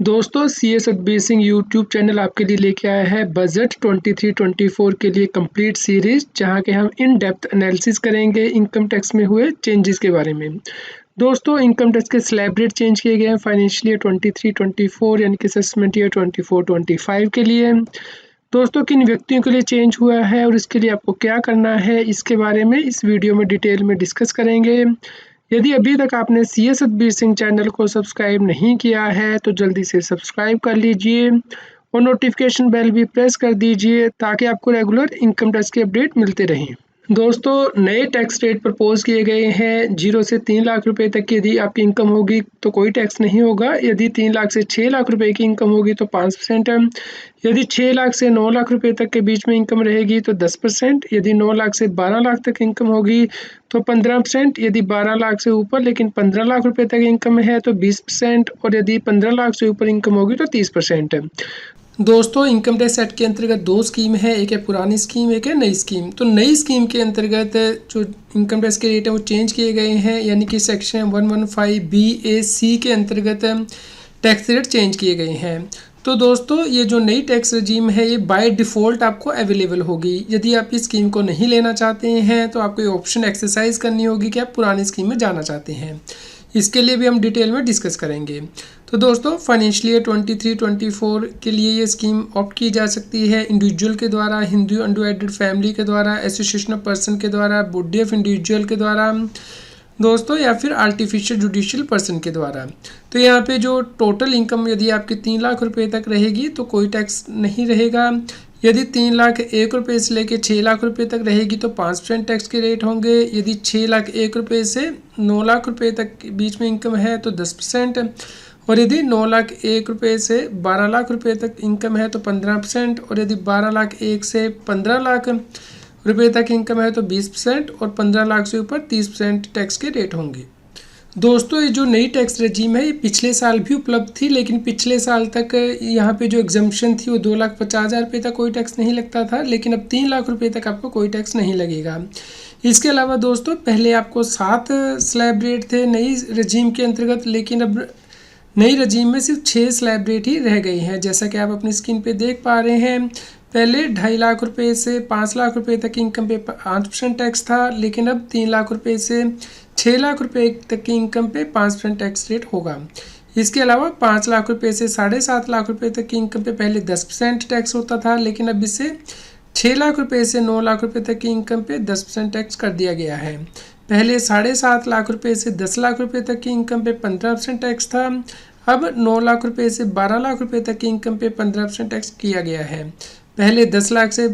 दोस्तों सी ए Satbir Singh YouTube channel आपके लिए लेके आया है बजट 23-24 के लिए कंप्लीट सीरीज, जहां के हम इन डेप्थ एनालिसिस करेंगे इनकम टैक्स में हुए चेंजेस के बारे में। दोस्तों इनकम टैक्स के स्लैब रेट चेंज किए गए हैं फाइनेंशियल ईयर 23-24 यानी कि असेसमेंट ईयर 24-25 के लिए। दोस्तों किन व्यक्तियों के लिए चेंज हुआ है और इसके लिए आपको क्या करना है, इसके बारे में इस वीडियो में डिटेल में डिस्कस करेंगे। यदि अभी तक आपने सी ए सतबीर सिंह चैनल को सब्सक्राइब नहीं किया है तो जल्दी से सब्सक्राइब कर लीजिए और नोटिफिकेशन बेल भी प्रेस कर दीजिए ताकि आपको रेगुलर इनकम टैक्स के अपडेट मिलते रहें। दोस्तों नए टैक्स रेट प्रपोज किए गए हैं। 0 से 3 लाख रुपए तक की यदि आपकी इनकम होगी तो कोई टैक्स नहीं होगा। यदि 3 लाख से 6 लाख रुपए की इनकम होगी तो 5% है। यदि 6 लाख से 9 लाख रुपए तक के बीच में इनकम रहेगी तो 10%। यदि 9 लाख से 12 लाख तक इनकम होगी तो 15%। यदि 12 लाख से ऊपर लेकिन 15 लाख रुपए तक इनकम है तो 20%। और यदि 15 लाख से ऊपर इनकम होगी तो 30% है। दोस्तों इनकम टैक्स एक्ट के अंतर्गत दो स्कीम है, एक है पुरानी स्कीम, एक है नई स्कीम। तो नई स्कीम के अंतर्गत जो इनकम टैक्स के रेट है वो चेंज किए गए हैं, यानी कि सेक्शन 115BAC के अंतर्गत टैक्स रेट चेंज किए गए हैं। तो दोस्तों ये जो नई टैक्स रजीम है ये बाय डिफ़ॉल्ट आपको अवेलेबल होगी। यदि आप इस स्कीम को नहीं लेना चाहते हैं तो आपको ये ऑप्शन एक्सरसाइज करनी होगी कि आप पुरानी स्कीम में जाना चाहते हैं। इसके लिए भी हम डिटेल में डिस्कस करेंगे। तो दोस्तों फाइनेंशियल ईयर 23-24 के लिए ये स्कीम ऑप्ट की जा सकती है इंडिविजुअल के द्वारा, हिंदू अनडिवाइडेड फैमिली के द्वारा, एसोसिएशन ऑफ पर्सन के द्वारा, बॉडी ऑफ इंडिविजुअल के द्वारा दोस्तों, या फिर आर्टिफिशियल जुडिशियल पर्सन के द्वारा। तो यहाँ पे जो टोटल इनकम यदि आपकी 3 लाख रुपए तक रहेगी तो कोई टैक्स नहीं रहेगा। यदि 3 लाख 1 रुपये से लेकर 6 लाख रुपए तक रहेगी तो 5% टैक्स के रेट होंगे। यदि 6 लाख 1 रुपये से 9 लाख रुपए तक बीच में इनकम है तो 10%। और यदि 9 लाख 1 रुपये से 12 लाख रुपए तक इनकम है तो 15%। और यदि 12 लाख 1 से 15 लाख रुपए तक इनकम है तो 20%। और 15 लाख से ऊपर 30% टैक्स के रेट होंगे। दोस्तों ये जो नई टैक्स रजीम है ये पिछले साल भी उपलब्ध थी, लेकिन पिछले साल तक यहाँ पे जो एग्जम्पशन थी वो 2,50,000 रुपये तक कोई टैक्स नहीं लगता था, लेकिन अब 3 लाख रुपये तक आपको कोई टैक्स नहीं लगेगा। इसके अलावा दोस्तों पहले आपको 7 स्लैब रेट थे नई रजीम के अंतर्गत, लेकिन अब नई रजीम में सिर्फ 6 स्लैब रेट ही रह गई हैं। जैसा कि आप अपनी स्क्रीन पे देख पा रहे हैं, पहले 2.5 लाख रुपए से 5 लाख रुपए तक की इनकम पे 5% टैक्स था, लेकिन अब 3 लाख रुपए से 6 लाख रुपए तक की इनकम पे 5% टैक्स रेट होगा। इसके अलावा 5 लाख रुपए से 7.5 लाख रुपए तक की इनकम पे पहले 10% टैक्स होता था, लेकिन अब इससे 6 लाख रुपए से 9 लाख रुपए तक की इनकम पे 10% टैक्स कर दिया गया है। पहले 7.5 लाख रुपए से 10 लाख रुपए तक की इनकम पे 15% टैक्स था, अब 9 लाख रुपए से 12 लाख रुपए तक की इनकम पे 15% टैक्स किया गया है। पहले 10 लाख से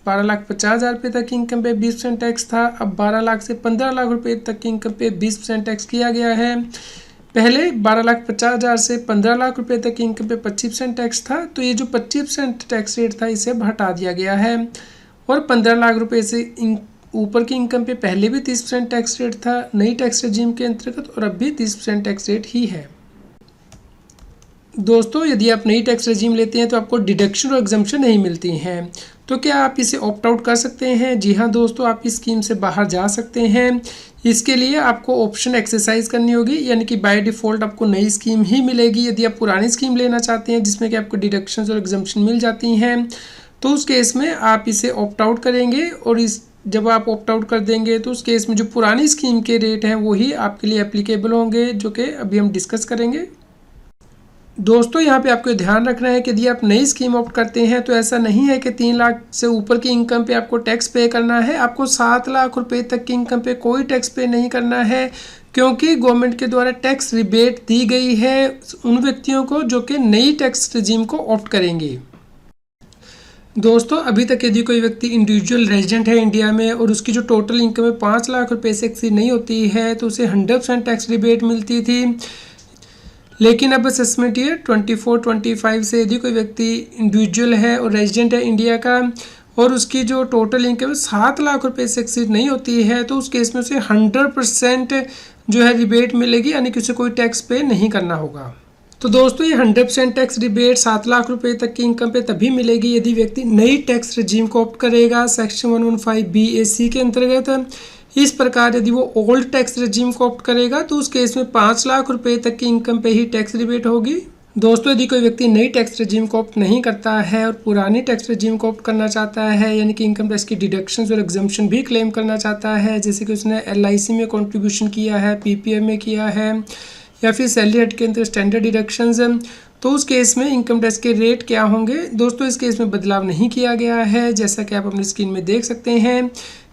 12,50,000 रुपये तक की इनकम पे 20% टैक्स था, अब 12 लाख से 15 लाख रुपए तक की इनकम पे 20% टैक्स किया गया है। पहले 12,50,000 से 15 लाख रुपए तक की इनकम पे 25% टैक्स था, तो ये जो 25% टैक्स रेट था इसे अब हटा दिया गया है। और 15 लाख रुपए से ऊपर की इनकम पे पहले भी 30% टैक्स रेट था नई टैक्स रजीम के अंतर्गत, और अब भी 30% टैक्स रेट ही है। दोस्तों यदि आप नई टैक्स रजीम लेते हैं तो आपको डिडक्शन और एग्जम्पशन नहीं मिलती हैं, तो क्या आप इसे ऑप्ट आउट कर सकते हैं? जी हाँ दोस्तों, आप इस स्कीम से बाहर जा सकते हैं। इसके लिए आपको ऑप्शन एक्सरसाइज करनी होगी, यानी कि बाय डिफ़ॉल्ट आपको नई स्कीम ही मिलेगी। यदि आप पुरानी स्कीम लेना चाहते हैं जिसमें कि आपको डिडक्शन और एग्जम्पशन मिल जाती हैं, तो उस केस में आप इसे ऑप्ट आउट करेंगे। और जब आप ऑप्ट आउट कर देंगे तो उस केस में जो पुरानी स्कीम के रेट हैं वही आपके लिए एप्लीकेबल होंगे, जो कि अभी हम डिस्कस करेंगे। दोस्तों यहाँ पे आपको ध्यान रखना है कि यदि आप नई स्कीम ऑप्ट करते हैं तो ऐसा नहीं है कि 3 लाख से ऊपर की इनकम पे आपको टैक्स पे करना है। आपको 7 लाख रुपए तक की इनकम पे कोई टैक्स पे नहीं करना है, क्योंकि गवर्नमेंट के द्वारा टैक्स रिबेट दी गई है उन व्यक्तियों को जो कि नई टैक्स रजीम को ऑप्ट करेंगे। दोस्तों अभी तक यदि कोई व्यक्ति इंडिविजुअल रेजिडेंट है इंडिया में और उसकी जो टोटल इनकम है 5 लाख रुपए से एक्सीड नहीं होती है तो उसे 100% टैक्स रिबेट मिलती थी। लेकिन अब असेसमेंट ईयर 24-25 से यदि कोई व्यक्ति इंडिविजुअल है और रेजिडेंट है इंडिया का और उसकी जो टोटल इनकम 7 लाख रुपए से एक्सीड नहीं होती है तो उस केस में उसे 100% जो है रिबेट मिलेगी, यानी कि उसे कोई टैक्स पे नहीं करना होगा। तो दोस्तों ये 100% टैक्स रिबेट 7 लाख रुपए तक की इनकम पे तभी मिलेगी यदि व्यक्ति नई टैक्स रजीम को ऑप्ट करेगा सेक्शन 115BAC के अंतर्गत। इस प्रकार यदि वो ओल्ड टैक्स रजीम को ऑप्ट करेगा तो उस केस में 5 लाख रुपए तक की इनकम पे ही टैक्स रिबेट होगी। दोस्तों यदि कोई व्यक्ति नई टैक्स रेजिम को ऑप्ट नहीं करता है और पुरानी टैक्स रेजिम को ऑप्ट करना चाहता है, यानी कि इनकम टैक्स की डिडक्शंस और एग्जम्पशन भी क्लेम करना चाहता है, जैसे कि उसने LIC में कंट्रीब्यूशन किया है, PPF में किया है, या फिर सैलरी हट के अंदर स्टैंडर्ड डिडक्शंस, तो उस केस में इनकम टैक्स के रेट क्या होंगे। दोस्तों इस केस में बदलाव नहीं किया गया है, जैसा कि आप अपनी स्क्रीन में देख सकते हैं।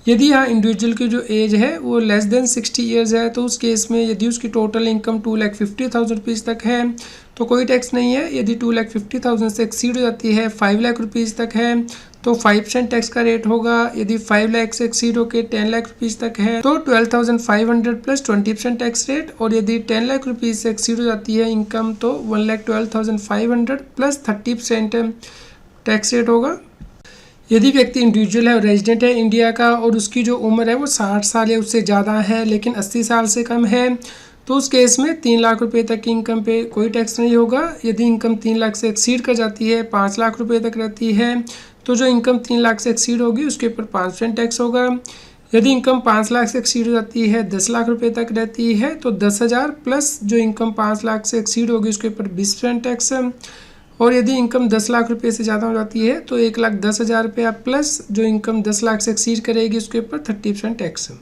यदि यहाँ इंडिविजुअल की जो एज है वो लेस देन 60 ईयर्स है, तो उस केस में यदि उसकी टोटल इनकम 2,50,000 रुपीज़ तक है तो कोई टैक्स नहीं है। यदि 2,50,000 से एक्सीड हो जाती है, 5 लाख रुपीज़ तक है, तो 5% टैक्स का रेट होगा। यदि 5 लाख से एक्सीड होकर 10 लाख रुपीज़ तक है तो 12,500 प्लस 20% टैक्स रेट, और यदि 10 लाख रुपीज़ से एक्सीड हो जाती है इनकम तो 1,12,500 प्लस 30% टैक्स रेट होगा। यदि व्यक्ति इंडिविजुअल है और रेजिडेंट है इंडिया का और उसकी जो उम्र है वो 60 साल या उससे ज़्यादा है लेकिन 80 साल से कम है, तो उस केस में 3 लाख रुपए तक की इनकम पे कोई टैक्स नहीं होगा। यदि इनकम 3 लाख से एक्सीड कर जाती है, 5 लाख रुपए तक रहती है, तो जो इनकम 3 लाख से एक्सीड होगी उसके ऊपर 5% टैक्स होगा। यदि इनकम 5 लाख से एक्सीड हो जाती है, 10 लाख रुपए तक रहती है, तो 10,000 प्लस जो इनकम 5 लाख से एक्सीड होगी उसके ऊपर 20% टैक्स है। और यदि इनकम 10 लाख रुपए से ज़्यादा हो जाती है तो 1,10,000 रुपया प्लस जो इनकम 10 लाख से एक्सीड करेगी उसके ऊपर 30% टैक्स है।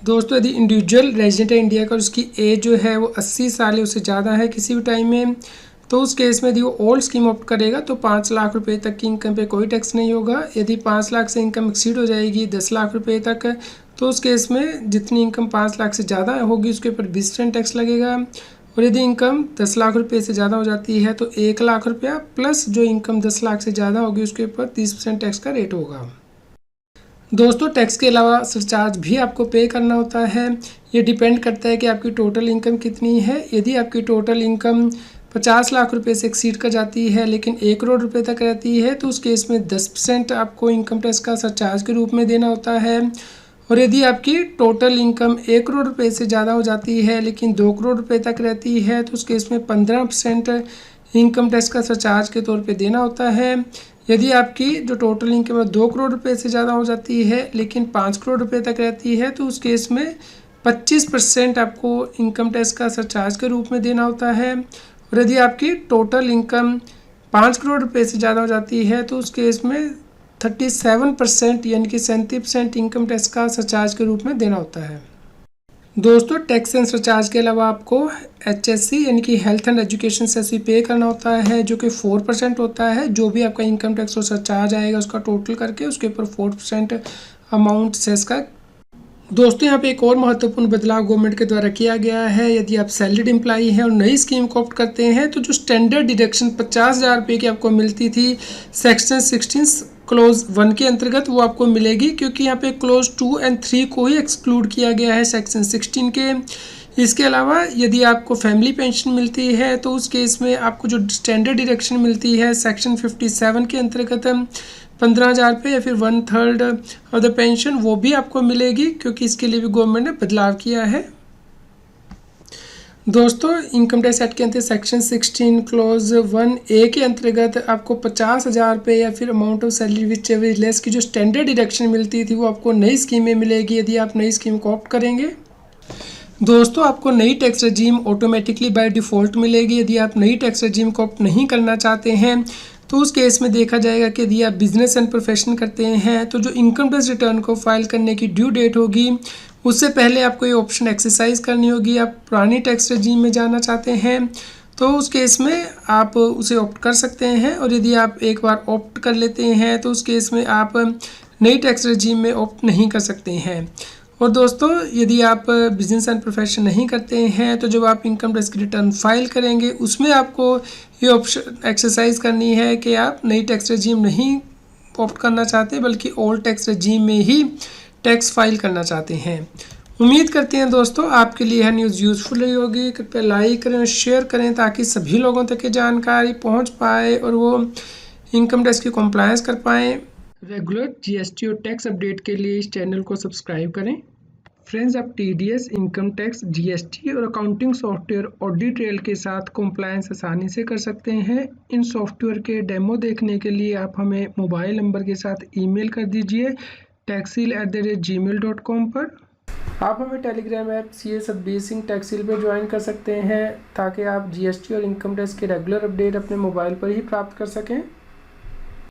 दोस्तों यदि इंडिविजुअल रेजिडेंट है इंडिया का और उसकी एज जो है वो 80 साल या उससे ज़्यादा है किसी भी टाइम में, तो उस केस में यदि वो ओल्ड स्कीम ऑप्ट करेगा तो 5 लाख रुपए तक की इनकम पे कोई टैक्स नहीं होगा। यदि 5 लाख से इनकम एक्सीड हो जाएगी 10 लाख रुपए तक, तो उस केस में जितनी इनकम 5 लाख से ज़्यादा होगी उसके ऊपर 20% टैक्स लगेगा। और यदि इनकम 10 लाख रुपए से ज़्यादा हो जाती है तो 1 लाख रुपया प्लस जो इनकम 10 लाख से ज़्यादा होगी उसके ऊपर 30% टैक्स का रेट होगा। दोस्तों टैक्स के अलावा सरचार्ज भी आपको पे करना होता है। ये डिपेंड करता है कि आपकी टोटल इनकम कितनी है। यदि आपकी टोटल इनकम 50 लाख रुपए से एक्सीड कर जाती है लेकिन 1 करोड़ रुपए तक रहती है, तो उस केस में 10% आपको इनकम टैक्स का सरचार्ज के रूप में देना होता है। और यदि आपकी टोटल इनकम 1 करोड़ रुपए से ज़्यादा हो जाती है लेकिन 2 करोड़ रुपए तक रहती है, तो उस केस में 15% इनकम टैक्स का सरचार्ज के तौर पे देना होता है। यदि आपकी जो टोटल इनकम 2 करोड़ रुपए से ज़्यादा हो जाती है लेकिन 5 करोड़ रुपए तक रहती है, तो उस केस में 25% आपको इनकम टैक्स का सरचार्ज के रूप में देना होता है। और यदि आपकी टोटल इनकम 5 करोड़ रुपए से ज़्यादा हो जाती है तो उस केस में 37% यानी कि 37% इनकम टैक्स का सरचार्ज के रूप में देना होता है। दोस्तों टैक्स एंड सरचार्ज के अलावा आपको HSC यानी कि हेल्थ एंड एजुकेशन सेस भी पे करना होता है, जो कि 4% होता है। जो भी आपका इनकम टैक्स और सरचार्ज आएगा उसका टोटल करके उसके ऊपर 4% अमाउंट सेस का। दोस्तों यहाँ पे एक और महत्वपूर्ण बदलाव गवर्नमेंट के द्वारा किया गया है। यदि आप सैलरीड एम्प्लॉई हैं और नई स्कीम को ऑप्ट करते हैं तो जो स्टैंडर्ड डिडक्शन 50,000 रुपये की आपको मिलती थी सेक्शन 16 क्लोज 1 के अंतर्गत, वो आपको मिलेगी, क्योंकि यहाँ पे क्लोज 2 और 3 को ही एक्सक्लूड किया गया है सेक्शन 16 के। इसके अलावा यदि आपको फैमिली पेंशन मिलती है तो उस केस में आपको जो स्टैंडर्ड डिडक्शन मिलती है सेक्शन 57 के अंतर्गत 15,000 रुपये या फिर 1/3 ऑफ द पेंशन, वो भी आपको मिलेगी, क्योंकि इसके लिए भी गवर्नमेंट ने बदलाव किया है। दोस्तों इनकम टैक्स एक्ट के अंतर्गत सेक्शन 16 क्लोज 1A के अंतर्गत आपको 50,000 रुपये या फिर amount of salary which ever less की जो स्टैंडर्ड डिडक्शन मिलती थी वो आपको नई स्कीम में मिलेगी यदि आप नई स्कीम को ऑप्ट करेंगे। दोस्तों आपको नई टैक्स रजीम ऑटोमेटिकली बाय डिफ़ॉल्ट मिलेगी। यदि आप नई टैक्स रजीम को ऑप्ट नहीं करना चाहते हैं तो उस केस में देखा जाएगा कि यदि आप बिजनेस एंड प्रोफेशन करते हैं तो जो इनकम टैक्स रिटर्न को फाइल करने की ड्यू डेट होगी उससे पहले आपको ये ऑप्शन एक्सरसाइज करनी होगी। आप पुरानी टैक्स रजीम में जाना चाहते हैं तो उस केस में आप उसे ऑप्ट कर सकते हैं, और यदि आप एक बार ऑप्ट कर लेते हैं तो उस केस में आप नई टैक्स रजीम में ऑप्ट नहीं कर सकते हैं। और दोस्तों यदि आप बिजनेस एंड प्रोफेशन नहीं करते हैं तो जब आप इनकम टैक्स की रिटर्न फाइल करेंगे उसमें आपको ये ऑप्शन एक्सरसाइज करनी है कि आप नई टैक्स रजीम नहीं ऑप्ट करना चाहते बल्कि ओल्ड टैक्स रजीम में ही टैक्स फाइल करना चाहते हैं। उम्मीद करते हैं दोस्तों आपके लिए यह न्यूज़ यूज़फुल रही होगी। कृपया लाइक करें और शेयर करें ताकि सभी लोगों तक ये जानकारी पहुंच पाए और वो इनकम टैक्स की कंप्लायंस कर पाएँ। रेगुलर GST और टैक्स अपडेट के लिए इस चैनल को सब्सक्राइब करें। फ्रेंड्स आप TDS, इनकम टैक्स, GST और अकाउंटिंग सॉफ्टवेयर ऑडिट ट्रेल के साथ कंप्लायंस आसानी से कर सकते हैं। इन सॉफ्टवेयर के डेमो देखने के लिए आप हमें मोबाइल नंबर के साथ ईमेल कर दीजिए taxil@gmail.com पर। आप हमें telegram app CA Satbir Singh Taxil पर ज्वाइन कर सकते हैं ताकि आप GST और इनकम टैक्स के रेगुलर अपडेट अपने मोबाइल पर ही प्राप्त कर सकें।